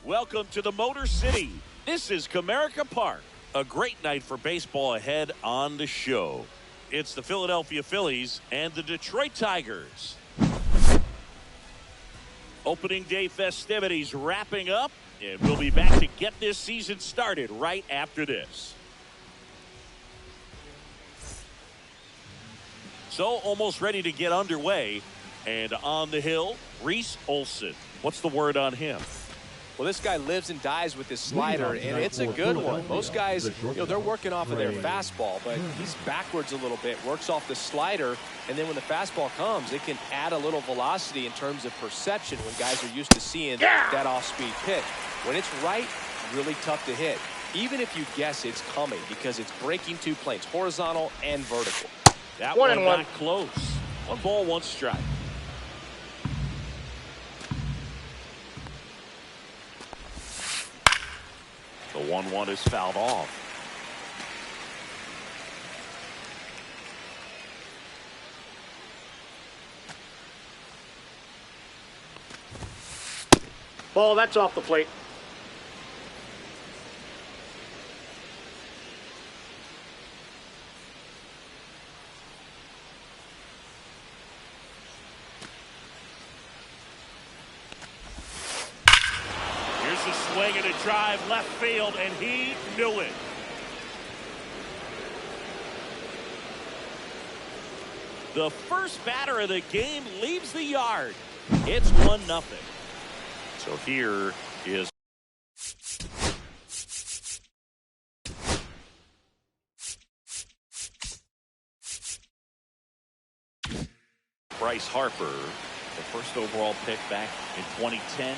Welcome to the Motor City. This is Comerica Park. A great night for baseball ahead on the show. It's the Philadelphia Phillies and the Detroit Tigers. Opening day festivities wrapping up, and we'll be back to get this season started right after this. So almost ready to get underway, and on the hill, Reese Olson. What's the word on him? Well, this guy lives and dies with his slider, and it's a good one. Most guys, they're working off of their fastball, but he's backwards a little bit, works off the slider, and then when the fastball comes, it can add a little velocity in terms of perception when guys are used to seeing that off-speed pitch. When it's right, really tough to hit, even if you guess it's coming, because it's breaking two planes, horizontal and vertical. That one got close. 1 ball, 1 strike. The 1-1 is fouled off. Ball, that's off the plate. swing and a drive left field, and he knew it. The first batter of the game leaves the yard. It's 1-0. So here is Bryce Harper, the first overall pick back in 2010.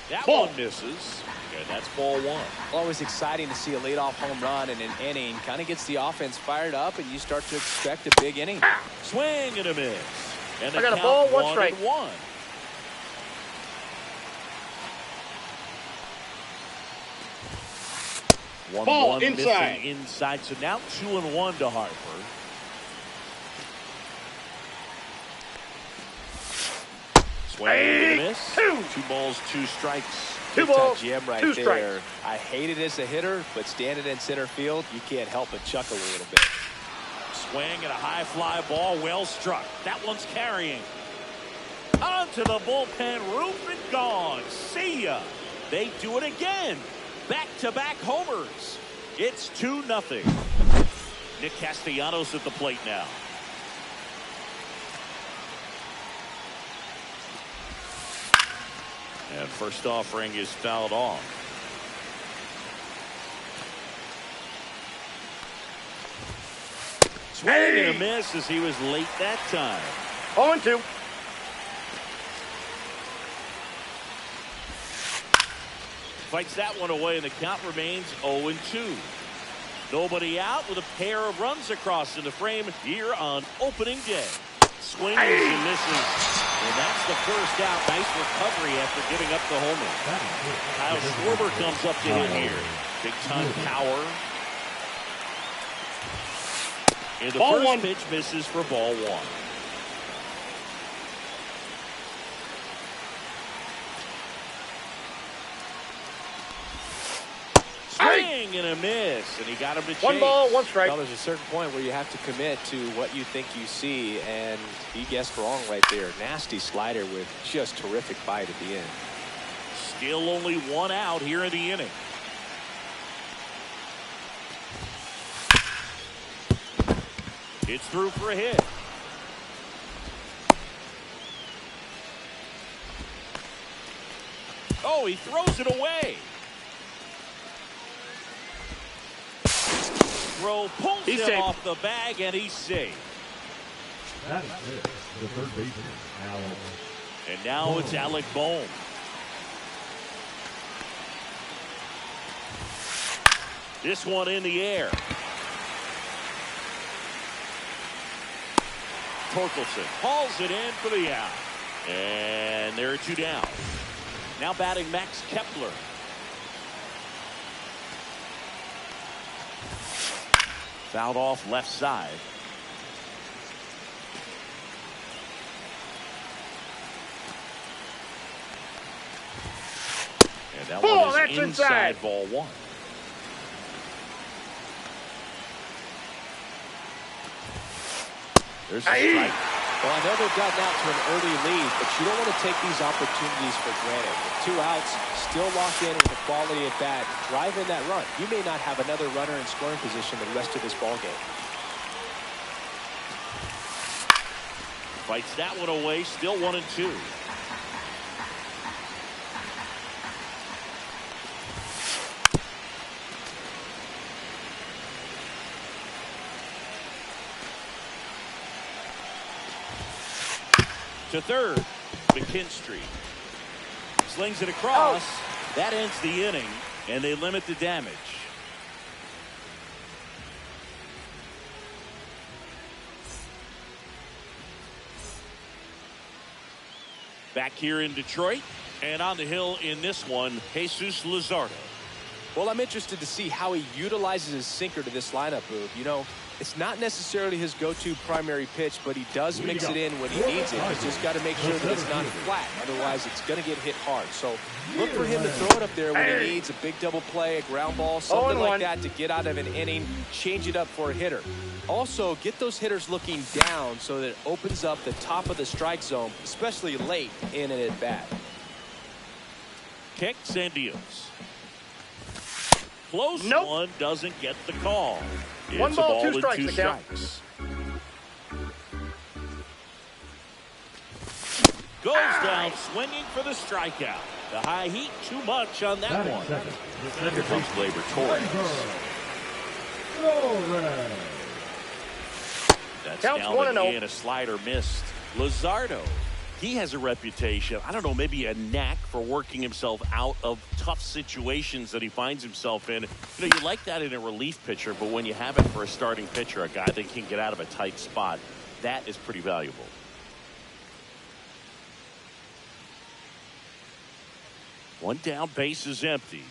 That one misses, and that's ball one. Always exciting to see a leadoff home run in an inning. Kind of gets the offense fired up, and you start to expect a big inning. Swing and a miss. And I got a ball, 1 strike. 1-1. Ball inside. Inside. So now 2-1 to Harper. Swing and a miss. 2 balls, 2 strikes. 2 balls, Jim right 2 there. strikes. I hate it as a hitter, but standing in center field, you can't help but chuckle a little bit. Swing and a high fly ball, well struck. That one's carrying. Onto the bullpen roof and gone. See ya. They do it again. Back-to-back homers. It's 2-0. Nick Castellanos at the plate now. And first offering is fouled off. Swing and a miss as he was late that time. 0-2. Fights that one away, and the count remains 0-2. Nobody out with a pair of runs across in the frame here on opening day. Swings and misses. And that's the first out. Nice recovery after giving up the homer. Kyle Schwarber comes up to hit here. Big time power. And the Ball first 1. pitch misses for ball 1. Swing and a miss, and he got him to chase. 1 ball, 1 strike. Well, there's a certain point where you have to commit to what you think you see, and he guessed wrong right there. Nasty slider with just terrific bite at the end. Still only 1 out here in the inning. It's through for a hit. Oh, he throws it away. Throw pulls He's him safe. off the bag, and he's safe. That is it. The third baseman, Alec. And now it's Alec Bohm. This one in the air. Torkelson hauls it in for the out. And there are 2 down. Now batting Max Kepler. Fouled off left side. And that one is inside ball 1. There's a strike. Well, I know they've gotten out to an early lead, but you don't want to take these opportunities for granted. With 2 outs, still locked in with a quality at bat, drive in that run. You may not have another runner in scoring position the rest of this ball game. Fights that one away, still 1-2. To third, McKinstry slings it across. That ends the inning, and they limit the damage. Back here in Detroit, and on the hill in this one, Jesus Luzardo. Well, I'm interested to see how he utilizes his sinker to this lineup, Boog. You know, it's not necessarily his go-to primary pitch, but he does mix it in when he needs it. He's just got to make sure that it's not flat. Otherwise, it's going to get hit hard. So look for him to throw it up there when he needs a big double play, a ground ball, something like that to get out of an inning, change it up for a hitter. Also, get those hitters looking down so that it opens up the top of the strike zone, especially late in an at-bat. Kicks and deals. Close one, doesn't get the call. It's One ball, a two strikes, and two the count. strikes. Goes down swinging for the strikeout. The high heat, too much on that one. Here comes Gtorrious. That's Counts down 1-0. and a slider missed. Luzardo. He has a reputation, I don't know, maybe a knack for working himself out of tough situations that he finds himself in. You know, you like that in a relief pitcher, but when you have it for a starting pitcher, a guy that can get out of a tight spot, that is pretty valuable. One down, base is empty.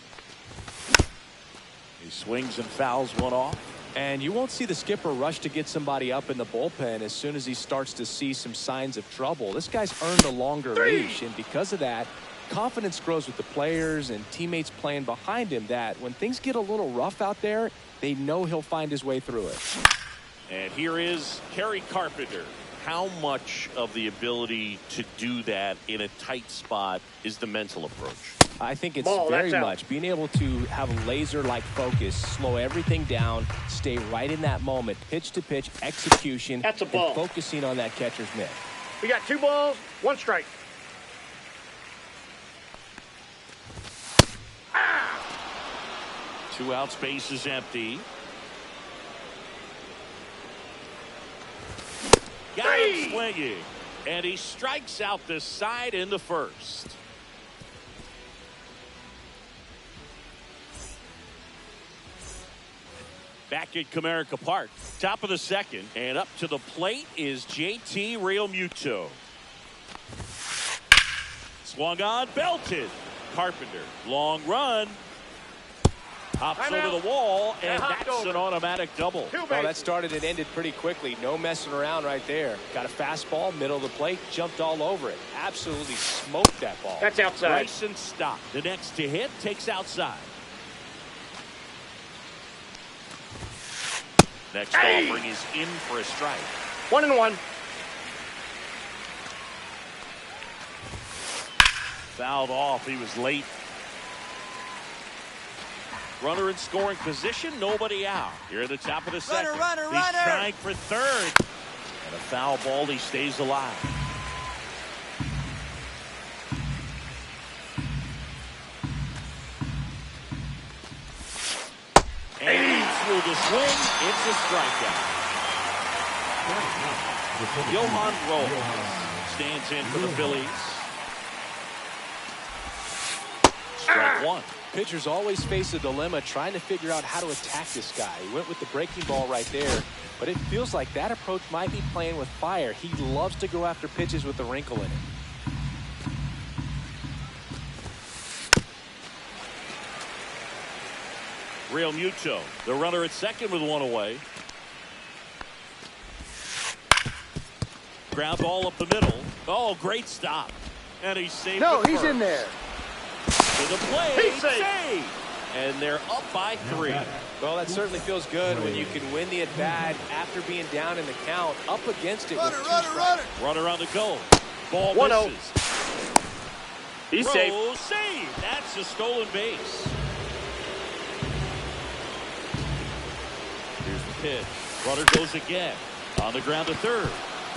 He swings and fouls one off. And you won't see the skipper rush to get somebody up in the bullpen as soon as he starts to see some signs of trouble. This guy's earned a longer leash, and because of that, confidence grows with the players and teammates playing behind him that when things get a little rough out there, they know he'll find his way through it. And here is Kerry Carpenter. How much of the ability to do that in a tight spot is the mental approach? I think it's very much being able to have a laser-like focus, slow everything down, stay right in that moment, pitch-to-pitch execution, That's a ball. and focusing on that catcher's mitt. We got 2 balls, 1 strike. 2 outs, base is empty. Got him swinging, and he strikes out the side in the first. Back at Comerica Park, top of the second, and up to the plate is JT Realmuto. Swung on, belted. Carpenter, long run. Hops over the wall, and that's an automatic double. Well, that started and ended pretty quickly. No messing around right there. Got a fastball, middle of the plate, jumped all over it. Absolutely smoked that ball. That's outside. Bryson Stott, the next to hit, takes outside. Next offering is in for a strike. 1-1. Fouled off. He was late. Runner in scoring position. Nobody out. Here at the top of the second. He's trying for third. And a foul ball. He stays alive. And through the swing, it's a strikeout. Johan Rojas stands in for the Phillies. Strike one. Pitchers always face a dilemma trying to figure out how to attack this guy. He went with the breaking ball right there, but it feels like that approach might be playing with fire. He loves to go after pitches with a wrinkle in it. Realmuto, the runner at second with one away. Ground ball up the middle. Oh, great stop. And he's saved. No, he's in there. To the plate. He's safe. Save. And they're up by 3. Well, that certainly feels good when you can win the at-bat after being down in the count, up against it with two strikes. Runner on the go. Ball 1-0. misses. He's safe. Save. That's a stolen base. Here's the pitch. Runner goes again. On the ground to third.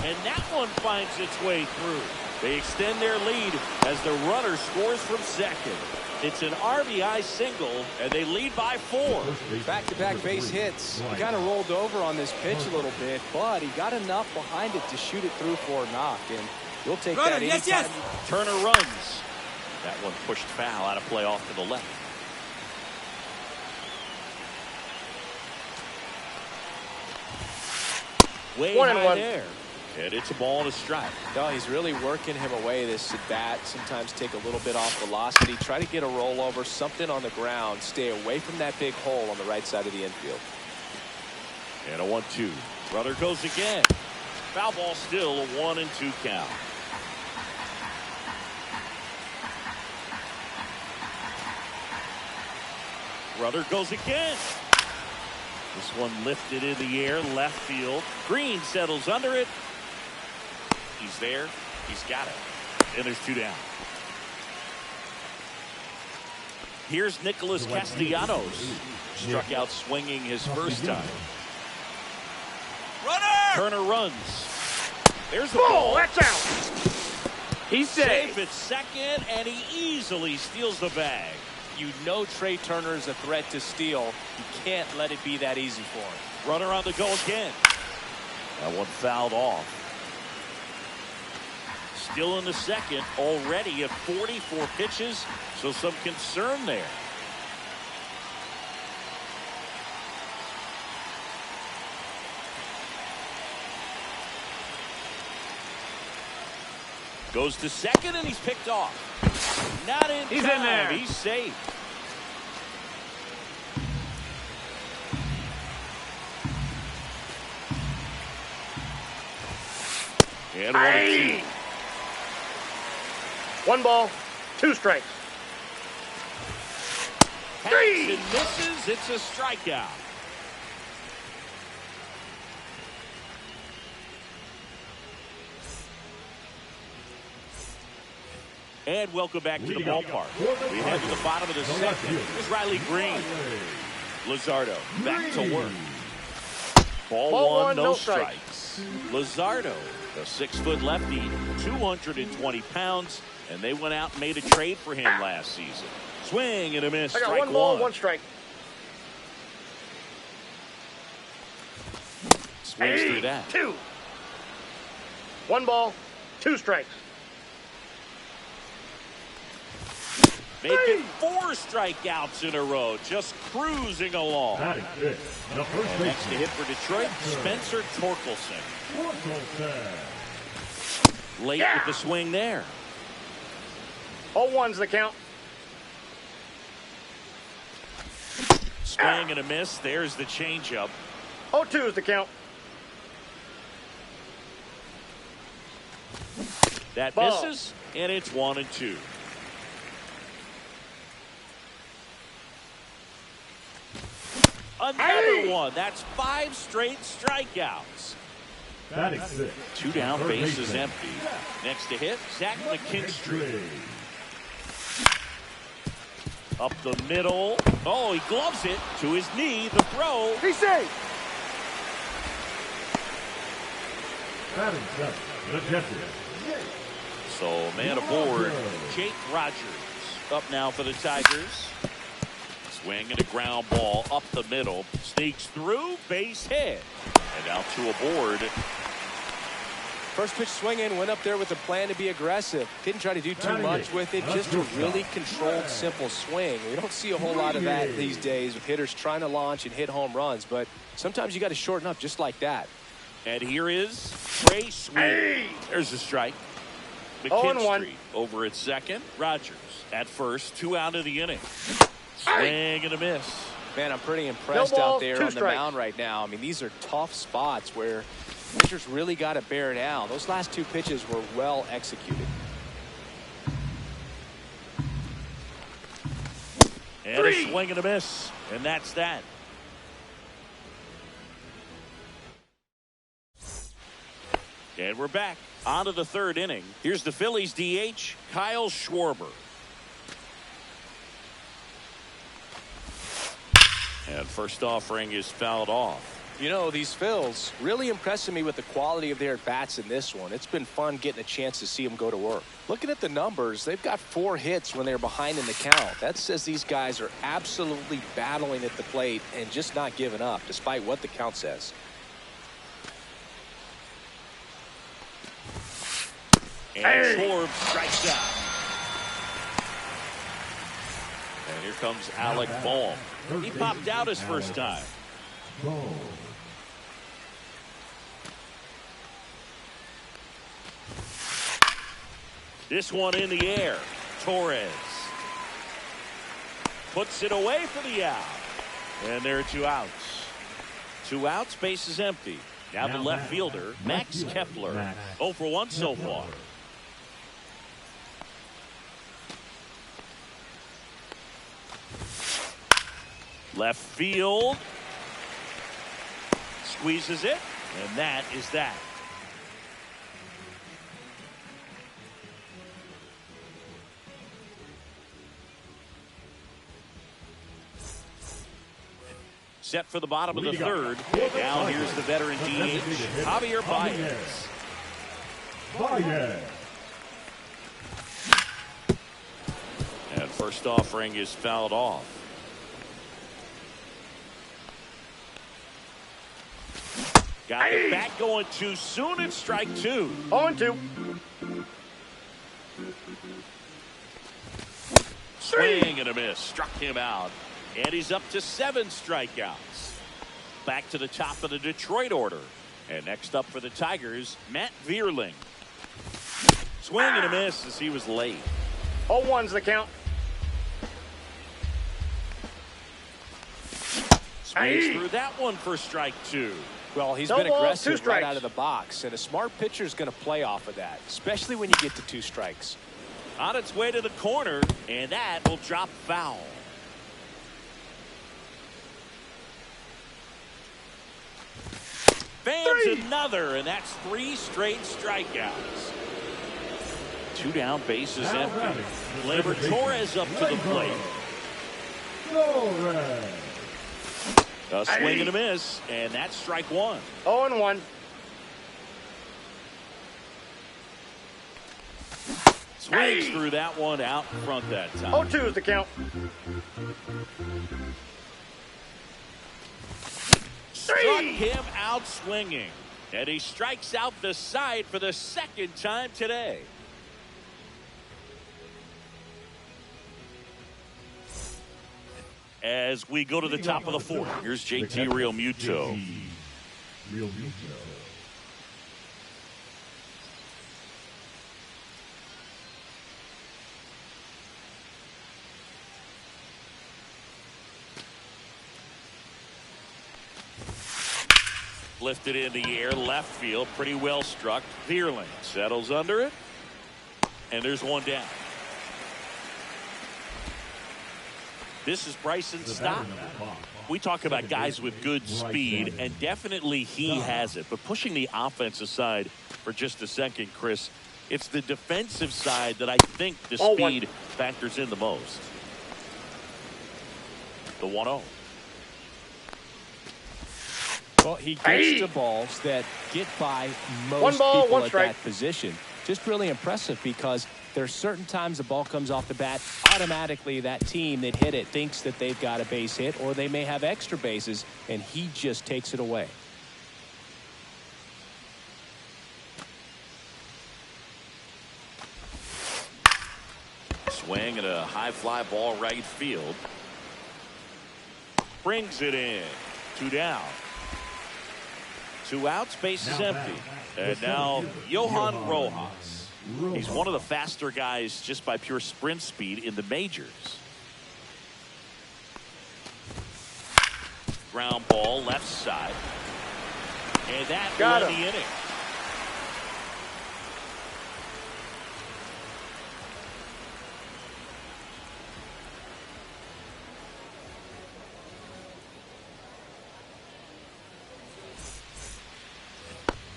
And that one finds its way through. They extend their lead as the runner scores from second. It's an RBI single, and they lead by 4. Back-to-back base hits. He kind of rolled over on this pitch a little bit, but he got enough behind it to shoot it through for a knock, and you'll take that anytime. Turner runs. That one pushed foul out of play off to the left. Way high there. And it's a ball and a strike. No, he's really working him away, this at bat. Sometimes take a little bit off velocity. Try to get a rollover, something on the ground. Stay away from that big hole on the right side of the infield. And a 1-2. Brother goes again. Foul ball still, a 1-2 count. Brother goes again. This one lifted in the air, left field. Green settles under it. He's there. He's got it. And there's 2 down. Here's Nicholas Castellanos. Struck out swinging his first time. Runner! Turner runs. There's the Oh, ball. that's out. He's Safe safe. at second, and he easily steals the bag. You know Trey Turner is a threat to steal. You can't let it be that easy for him. Runner on the go again. That one fouled off. Still in the second, already at 44 pitches, so some concern there. Goes to second, and he's picked off. Not in He's time. in there. He's safe. And 1-2. 1 ball, 2 strikes. Hacks and misses. It's a strikeout. And welcome back to the ballpark. We head to the bottom of the second. Here's Riley Green. Luzardo back to work. Ball one, no strikes. Luzardo, a 6-foot lefty, 220 pounds, and they went out and made a trade for him last season. Swing and a miss. I got Strike 1 ball, 1. 1 strike. Swings through that. 2. 1 ball, 2 strikes. Making 4 strikeouts in a row, just cruising along. That is it. The first And next to hit for Detroit, Spencer Torkelson. Late with the swing there. All 1's the count. Swing and a miss. There's the changeup. All 2's the count. That Ball. misses, and it's 1-2. Another one. That's 5 straight strikeouts. That is it. 2 down, base is empty. Next to hit, Zach McKinstry. Up the middle. Oh, he gloves it to his knee. The throw. He's safe. That is it. The Jets. So, man aboard, Jake Rogers. Up now for the Tigers. Swing and a ground ball up the middle. Sneaks through, base hit. And now 2 aboard. First pitch swinging, went up there with a plan to be aggressive. Didn't try to do too much with it, just a really controlled, simple swing. We don't see a whole lot of that these days with hitters trying to launch and hit home runs, but sometimes you got to shorten up just like that. And here is Trey Swing. There's a strike. 0-1. McKinstry over at second. Rogers at first. 2 out of the inning. Swing and a miss. Man, I'm pretty impressed No balls, out there 2 on the strikes. mound right now. I mean, these are tough spots where pitchers really got to bear down. Those last 2 pitches were well executed. And a swing and a miss. And that's that. And we're back. On to the 3rd inning. Here's the Phillies DH, Kyle Schwarber. And first offering is fouled off. You know, these Phils really impressing me with the quality of their bats in this one. It's been fun getting a chance to see them go to work. Looking at the numbers, they've got 4 hits when they're behind in the count. That says these guys are absolutely battling at the plate and just not giving up, despite what the count says. And Schwarber strikes out. And here comes Alec Bohm. He popped out his first time. This one in the air. Torres puts it away for the out. And there are 2 outs. 2 outs, base is empty. Now the left fielder, Max Kepler. 0 for 1 so far. Left field. Squeezes it. And that is that. Set for the bottom of the third. Now here's the veteran DH, Javier Baez. And first offering is fouled off. Got the bat going too soon. It's strike 2. 0-2. Swing and a miss. Struck him out. And he's up to 7 strikeouts. Back to the top of the Detroit order. And next up for the Tigers, Matt Vierling. Swing and a miss as he was late. 0-1's the count. Swings through that one for strike 2. Well, he's No been balls, 2 aggressive strikes. right out of the box, and a smart pitcher is going to play off of that, especially when you get to 2 strikes. On its way to the corner, and that will drop foul. Fans another, and that's 3 straight strikeouts. 2 down, bases empty. Gleyber Torres up to the plate. A swing and a miss, and that's strike 1. 0-1. Swings through that one out in front that time. 0-2's the count. Struck him out swinging. And he strikes out the side for the 2nd time today. As we go to the top of the 4th, here's JT Realmuto. Lifted in the air, left field, pretty well struck. Vierling settles under it, and there's 1 down. This is Bryson Stott. We talk about guys with good speed, and definitely he has it. But pushing the offense aside for just a second, Chris, it's the defensive side that I think the speed factors in the most. The 1-0. Well, he gets to balls that get by most 1 ball, people 1 at strike. that position. Just really impressive because there's certain times the ball comes off the bat, automatically that team that hit it thinks that they've got a base hit or they may have extra bases, and he just takes it away. Swing and a high fly ball right field. Brings it in. 2 down. 2 outs, base is empty. And now Johan Rojas. He's one of the faster guys just by pure sprint speed in the majors. Ground ball left side. And that Got will him. end the inning.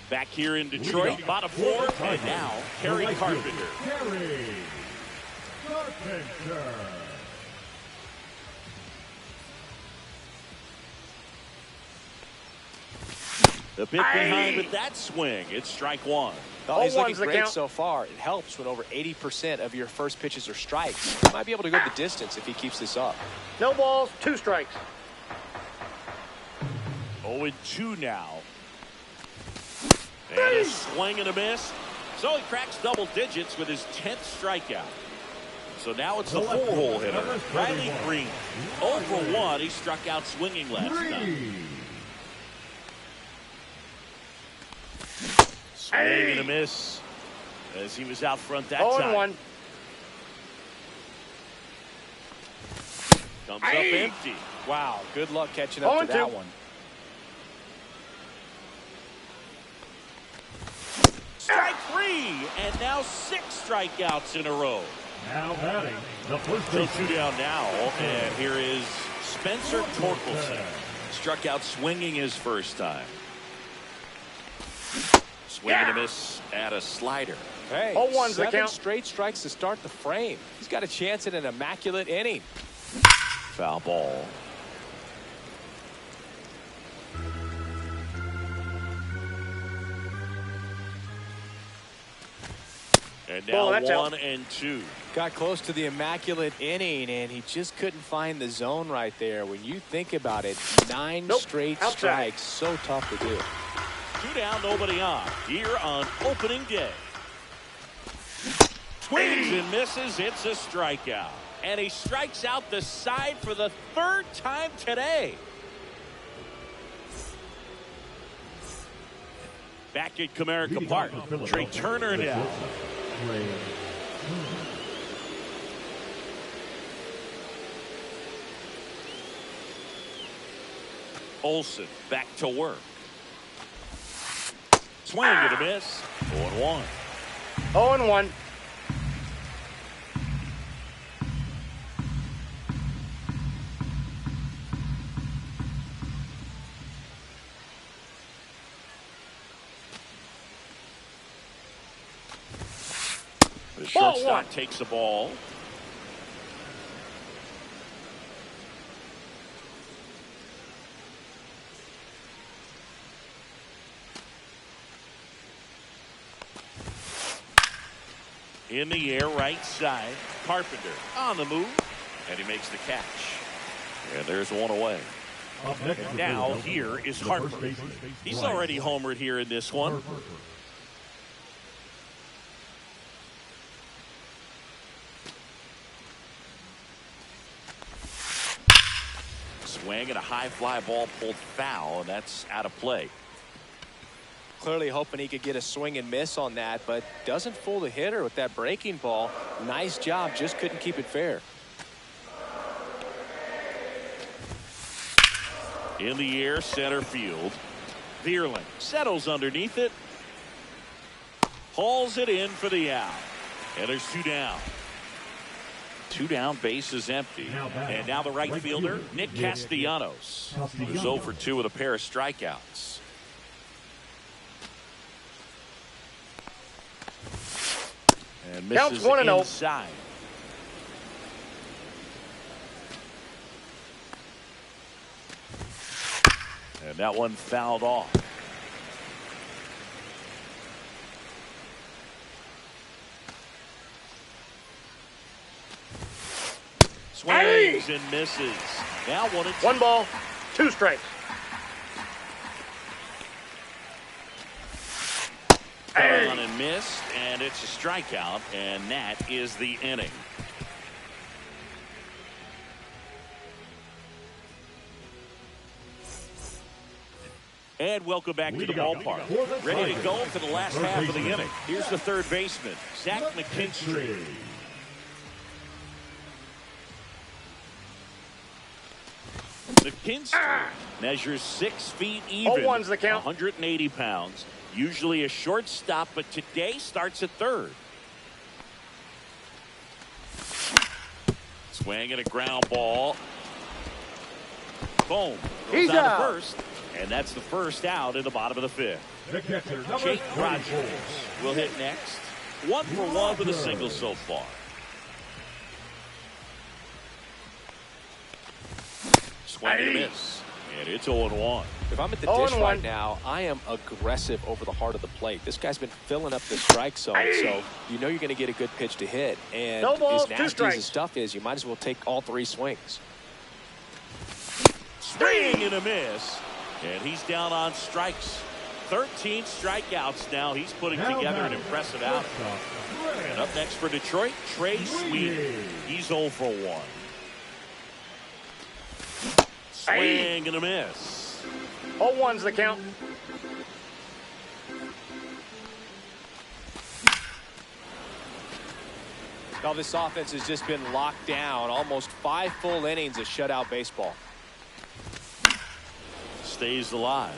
Back here in Detroit, bottom 4, and now Kerry Carpenter. Kerry Carpenter. The bit behind with that swing. It's strike 1. Well, he's looking 0-1's the great count. so far. It helps when over 80% of your first pitches are strikes. He might be able to go the distance if he keeps this up. No balls, 2 strikes. 0-2 now. And a swing and a miss. So he cracks double digits with his 10th strikeout. So now it's the 4-hole hitter, Riley Green. 0 for 1. He struck out swinging last time. Swing and a miss. as he was out front that 0 time. and 1. Comes up empty. Wow, good luck catching up 0 to and that 2. one. Strike 3, and now 6 strikeouts in a row. Now batting the first So baseman. 2 down now, and here is Spencer Torkelson. Struck out swinging his first time. Swing and a miss at a slider. Hey, 0-1's the 7 count. straight strikes to start the frame. He's got a chance at an immaculate inning. Foul ball. And now Ball, that's out. 1 and 2. Got close to the immaculate inning, and he just couldn't find the zone right there. When you think about it, 9 Nope, straight outside. strikes, so tough to do. 2 down, nobody on. Here on opening day. Swings and misses. It's a strikeout. And he strikes out the side for the 3rd time today. Back at Comerica Park. Trey Turner down. Olsen back to work. Swing and a miss. 0-1. 0 and 1. The Ball shortstop 1. takes the ball. In the air, right side. Carpenter on the move, and he makes the catch. And there's 1 away. Up next And for now Philadelphia, here is the Harper. first baseman, He's Ryan already homered here in this one. Harper. Swing and a high fly ball pulled foul, and that's out of play. Clearly hoping he could get a swing and miss on that, but doesn't fool the hitter with that breaking ball. Nice job, just couldn't keep it fair. In the air, center field. Vierling settles underneath it. Hauls it in for the out. And there's 2 down. 2 down, base is empty. And now the right fielder, Nick Castellanos, who's 0 for 2 with a pair of strikeouts. And Counts misses 1-0. inside. And that one fouled off. Swings and misses. Now 1 and 2. 1 ball, 2 strikes. On and missed, and it's a strikeout, and that is the inning. And welcome back to the ballpark. Ready to go for the last half of the inning. Here's the 3rd baseman, Zach McKinstry. McKinstry measures 6 feet even, 0-1's the count. 180 pounds. Usually a shortstop, but today starts at 3rd. Swing and a ground ball. Boom. He's Goes down out. to first. And that's the first out in the bottom of the 5th. The catcher, number Jake 24. Rogers will hit next. 1 for 1 with a single so far. Swing and a miss. And it's 0-1. If I'm at the 0 dish and right 1. now, I am aggressive over the heart of the plate. This guy's been filling up the strike zone, so you know you're going to get a good pitch to hit. And No balls, as 2 nasty as strikes. his stuff is, you might as well take all 3 swings. Swing and a miss. And he's down on strikes. 13 strikeouts now. He's putting Now together an batting, impressive out. shortstop, And up next for Detroit, Trey Sweeney. He's 0 for 1. Swing and a miss. 0-1's the count. Now this offense has just been locked down. Almost 5 full innings of shutout baseball. Stays alive.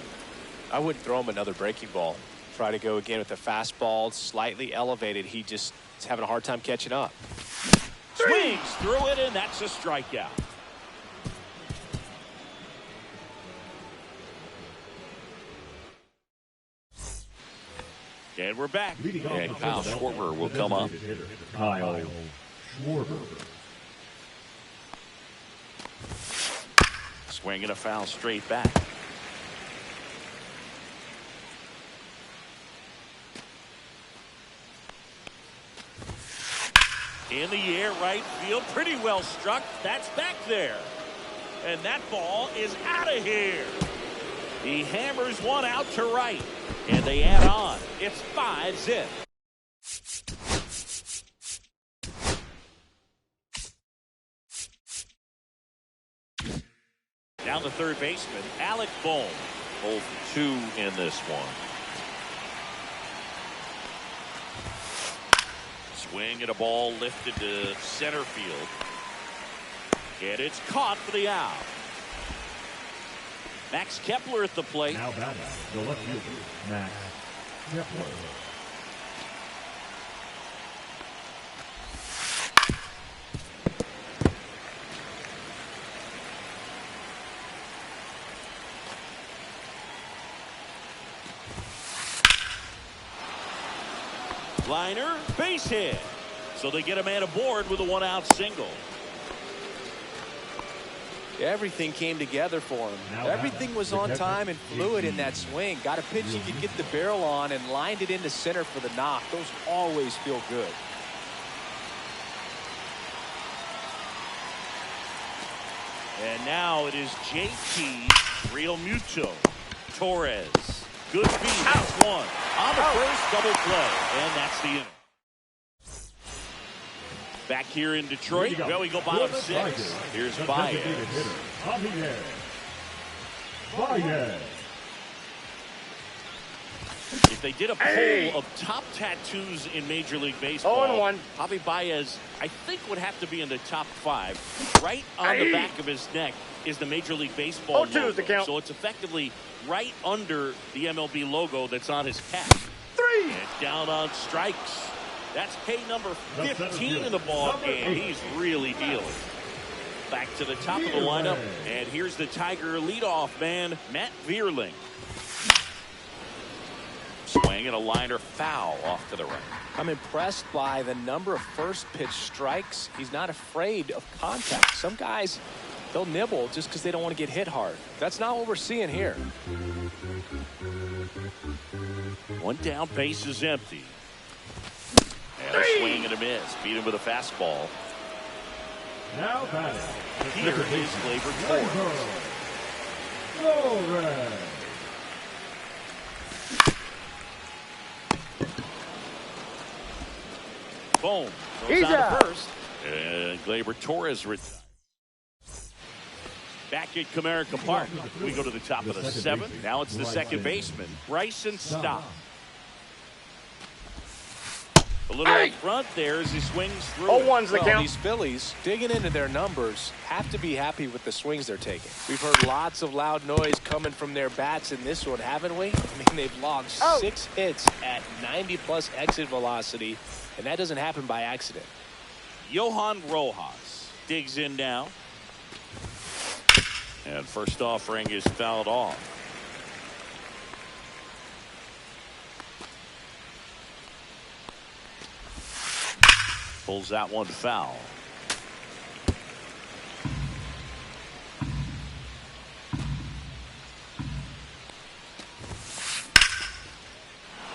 I wouldn't throw him another breaking ball. Try to go again with the fastball, slightly elevated. He just is having a hard time catching up. Swings through it, and that's a strikeout. And we're back. And Kyle Schwarber will come up. Kyle Schwarber. Swing and a foul straight back. In the air, right field, pretty well struck. That's back there. And that ball is out of here. He hammers one out to right. And they add on. It's 5-zip. Down the third baseman, Alec Bohm. 0 for 2 in this one. Swing and a ball lifted to center field. And it's caught for the out. Max Kepler at the plate. Now batting, the left fielder, Max Kepler. Liner, base hit. So they get a man aboard with a 1-out single. Everything came together for him. Everything was on time and fluid in that swing. Got a pitch he could get the barrel on and lined it into center for the knock. Those always feel good. And now it is JT Real Muto. Torres. Good feed. That's one. On the first double play. And that's the inning. Back here in Detroit. Well, we go bottom 6. Here's Baez. If they did a poll of top tattoos in Major League Baseball, 0-1. Javi Baez, I think, would have to be in the top 5. Right on the back of his neck is the Major League Baseball 0-2 logo. is the count. So it's effectively right under the MLB logo that's on his cap. 3. And down on strikes. That's K number 15 in the ball game. He's really dealing. Back to the top of the lineup. And here's the Tiger leadoff man, Matt Vierling. Swing and a liner foul off to the right. I'm impressed by the number of first pitch strikes. He's not afraid of contact. Some guys, they'll nibble just because they don't want to get hit hard. That's not what we're seeing here. One down, base is empty. And a swing and a miss. Beat him with a fastball. Now batting. Here is Gleyber Torres. Boom. Goes out first. And Gleyber Torres retires. Back at Comerica Park. We go to the top of the 7th. Now it's the second baseman, Bryson Stott. A little up front there as he swings through. 0-1's the count. These Phillies, digging into their numbers, have to be happy with the swings they're taking. We've heard lots of loud noise coming from their bats in this one, haven't we? I mean, they've logged 6 hits at 90-plus exit velocity, and that doesn't happen by accident. Johan Rojas digs in now. And first offering is fouled off. Pulls that one foul.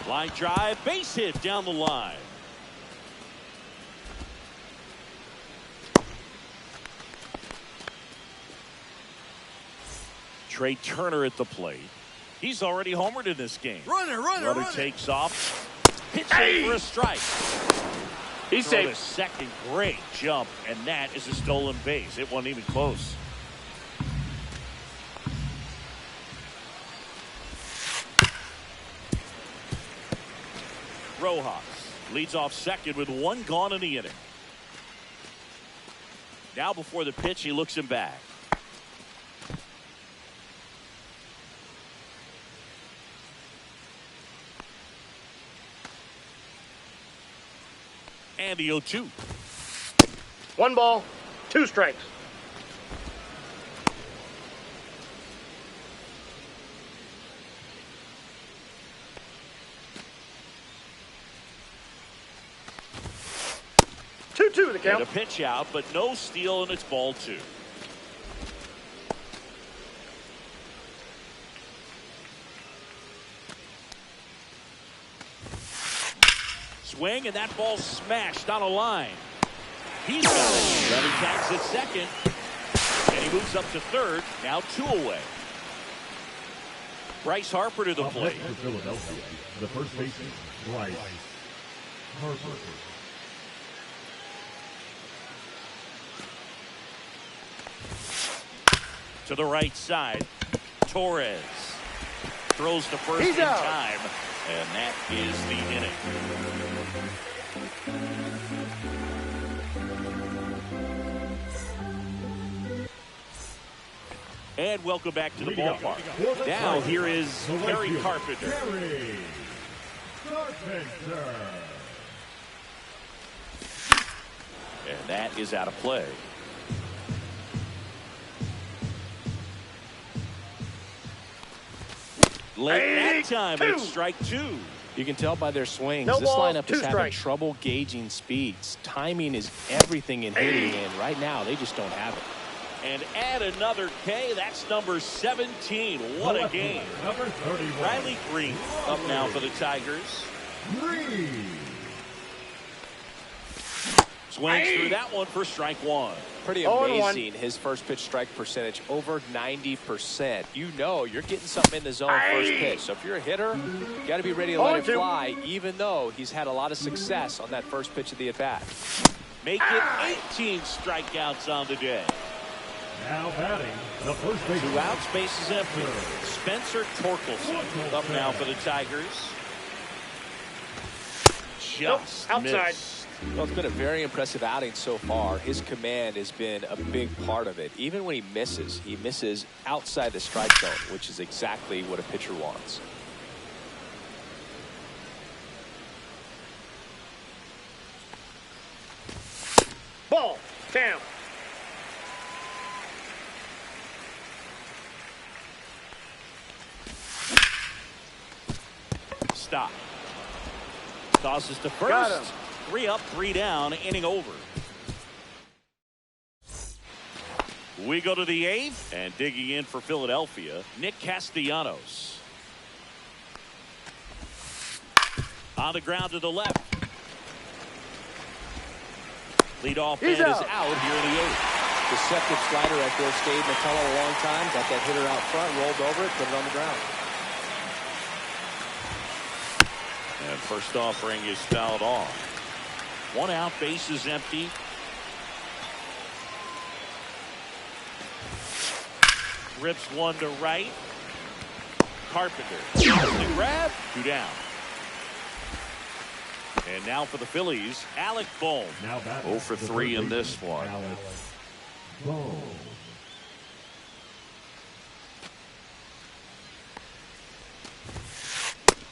Line drive, base hit down the line. Trey Turner at the plate. He's already homered in this game. Runner takes off. Hits it for a strike. He's Throw safe. the second, great jump, and that is a stolen base. It wasn't even close. Rojas leads off second with 1 gone in the inning. Now before the pitch, he looks him back. And the 0-2. 1 ball, 2 strikes. Two the count. And a pitch out, but no steal, and it's ball 2. Swing, and that ball smashed on a line. He's got it. Then he tags at second, and he moves up to third. Now 2 away. Bryce Harper to the plate. For Philadelphia, the first baseman, Bryce Harper. To the right side, Torres throws to first He's in out. time, and that is the inning. And welcome back to the ballpark. Now here is Harry Carpenter. Harry Carpenter. And that is out of play. Late that time, and it's strike 2. You can tell by their swings. No This balls, lineup 2 is having strikes. trouble gauging speeds. Timing is everything in hitting, and right now they just don't have it. And add another K. That's number 17. What a game. Number 31. Riley Green up now for the Tigers. Green. Swings through that one for strike 1. Pretty 0-1. amazing, his first pitch strike percentage, over 90%. You know you're getting something in the zone first pitch. So if you're a hitter, you got to be ready to let it 0-2. fly, even though he's had a lot of success on that first pitch of the at-bat. Make it 18 strikeouts on the day. Now batting, the first baseman. 2 outs, base is empty. Spencer Torkelson up now for the Tigers. Just outside. missed. Well, it's been a very impressive outing so far. His command has been a big part of it. Even when he misses outside the strike zone, which is exactly what a pitcher wants. Ball, down. Stop. Tosses to Got him. first. 3 up, 3 down, inning over. We go to the 8th, and digging in for Philadelphia, Nick Castellanos. On the ground to the left. Leadoff man He's is out. out here in the 8th. Deceptive slider right there, stayed in the tunnel a long time, got that hitter out front, rolled over it, put it on the ground. And first offering is fouled off. 1 out, base is empty. Rips one to right. Carpenter. The grab. 2 down. And now for the Phillies, Alec Bohm. Now batting, 0 for the 3 third in this baseman, one. Alec Bohm.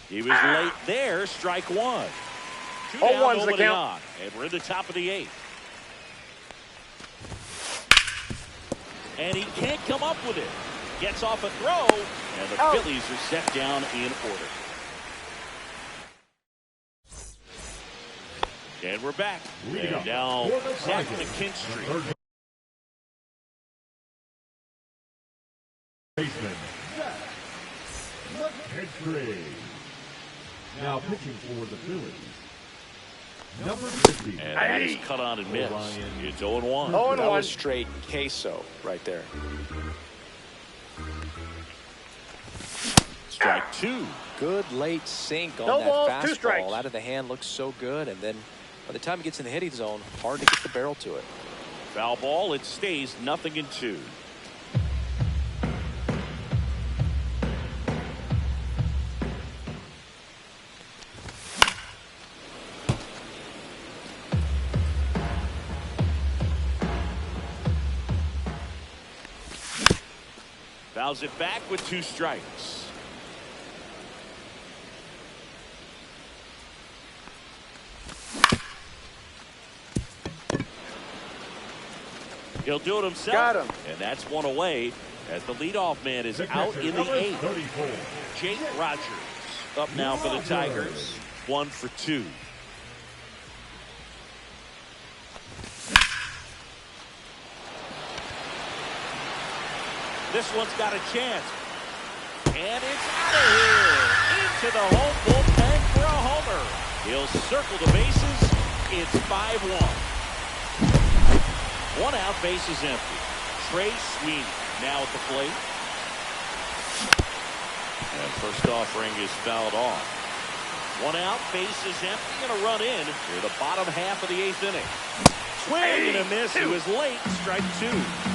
He was late there. Strike 1. 2 down, 0-1's the nobody count. on. And we're in the top of the 8th. And he can't come up with it. Gets off a throw, and the Out. Phillies are set down in order. And we're back. Lead And up now for the Zach Tigers, McKinstry. the third baseman, Zach McKinstry. Now pitching for the Phillies, number 50. And that is cut on and missed. It's 0-1. 0-1. That was straight queso right there. Strike 2. Good late sink on No that balls, 2 fastball. strikes. Out of the hand, looks so good, and then by the time it gets in the hitting zone, hard to get the barrel to it. Foul ball. It stays 0-2. Fouls it back with 2 strikes. He'll do it himself. Got him. And that's 1 away as the leadoff man is out in the 8th. 34. Jake Rogers up now for the Tigers. 1 for 2. This one's got a chance. And it's out of here. Into the home bullpen for a homer. He'll circle the bases. It's 5-1. 1 out, bases empty. Trey Sweeney now at the plate. And first offering is fouled off. 1 out, bases empty, and a run in near the bottom half of the 8th inning. Swing and a miss. He was late. Strike 2.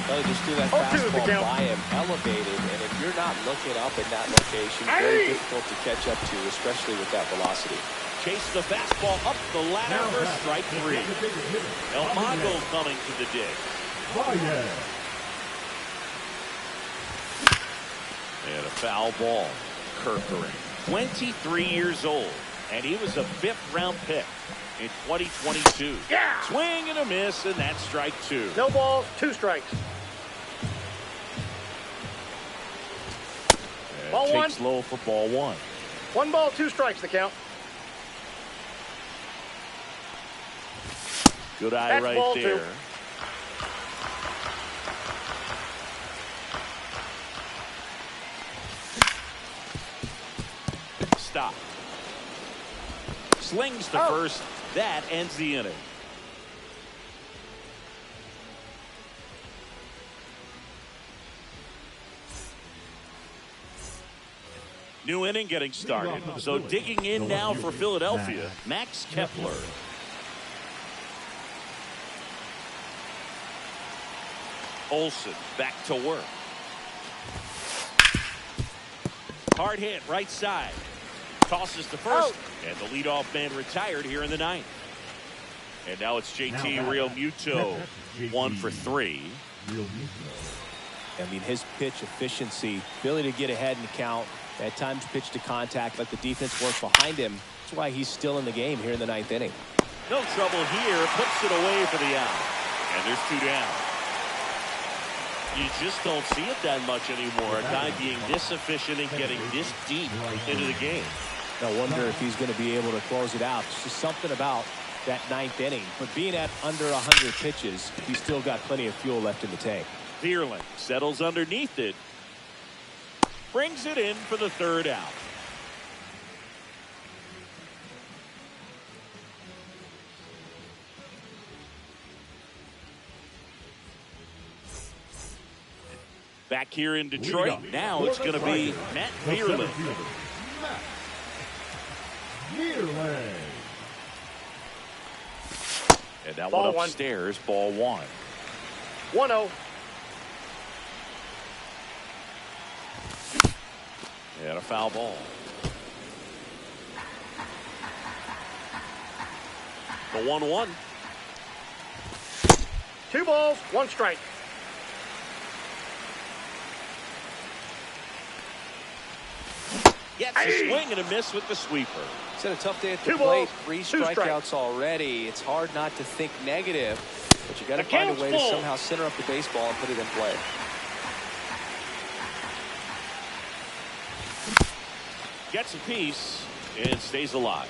Well, just threw that 0-2 the fastball count. by him, elevated, and if you're not looking up in that location, very difficult to catch up to, especially with that velocity. Chase the fastball up the ladder for strike 3. El Mago coming to the dig. And a foul ball. Kirkering, 23 years old, and he was a 5th-round pick in 2022. Yeah! Swing and a miss, and that's strike 2. No balls, 2 strikes. And Ball takes 1. low for ball 1. 1 ball, 2 strikes the count. Good eye That's right ball 2. there. Stop. Slings the first. That ends the inning. New inning getting started. So digging in now for Philadelphia, Max Kepler. Olsen back to work. Hard hit right side. Tosses the first, and the leadoff man retired here in the 9th. And now it's JT Real Muto, 1 for 3. I mean, his pitch efficiency, ability to get ahead in the count, at times pitch to contact, let the defense work behind him. That's why he's still in the game here in the 9th inning. No trouble here, puts it away for the out. And there's 2 down. You just don't see it that much anymore. A guy being this efficient and getting this deep into the game. I wonder if he's going to be able to close it out. It's just something about that 9th inning. But being at under 100 pitches, he's still got plenty of fuel left in the tank. Vierling settles underneath it. Brings it in for the 3rd out. Back here in Detroit, now it's going to be Matt Vierling. And that Ball one upstairs, ball 1. 1-0. And a foul ball. The 1-1. 2 balls, 1 strike. Gets a swing and a miss with the sweeper. He's had a tough day at the 2 plate. balls, 3 2 strikes. strikeouts already. It's hard not to think negative, but you got to The find a count's way to full. somehow center up the baseball and put it in play. Gets a piece and stays alive.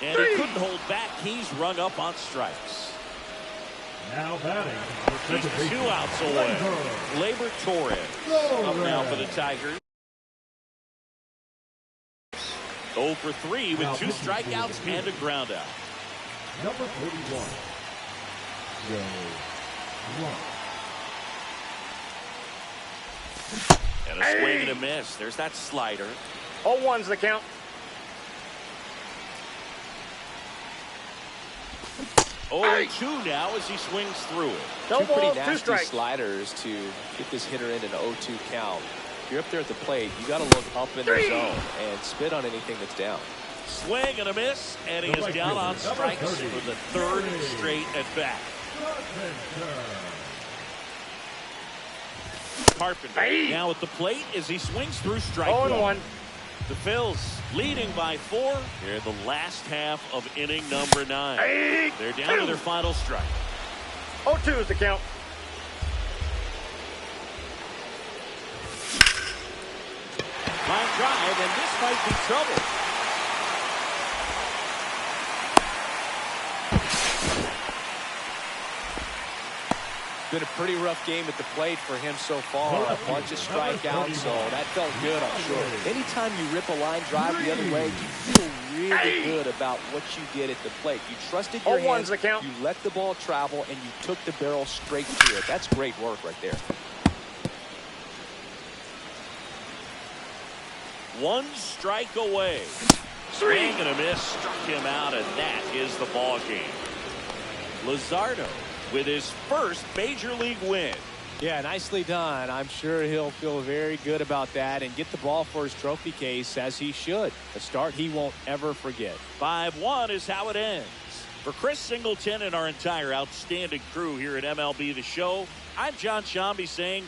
And he couldn't hold back. He's rung up on strikes. Now batting. He's 2 outs away. Gtorrious up now for the Tigers. 0 for 3 with 2 strikeouts and a ground out. Number 41. Joe Rock. And a swing and a miss. There's that slider. 0-1's the count. 0-2 now as he swings through it. No 2 pretty balls, 2 nasty strikes. sliders to get this hitter in an 0-2 count. If you're up there at the plate, you got to look up in the 3. zone and spit on anything that's down. Swing and a miss, and he is down on strikes for the third straight at bat. Carpenter now at the plate as he swings through strike 0-1. The Phils leading by 4 here in the last half of inning number 9. They're down to their final strike. 0-2 is the count. Line drive, and this might be trouble. Been a pretty rough game at the plate for him so far. A bunch of strikeouts, so that felt good, I'm sure. Anytime you rip a line drive the other way, you feel really good about what you did at the plate. You trusted your hands, the count. you let the ball travel, and you took the barrel straight to it. That's great work right there. One strike away. Swing and a miss, struck him out, and that is the ball game. Luzardo with his first major league win. Yeah, nicely done. I'm sure he'll feel very good about that and get the ball for his trophy case, as he should. A start he won't ever forget. 5-1 is how it ends. For Chris Singleton and our entire outstanding crew here at MLB The Show, I'm John Shambi saying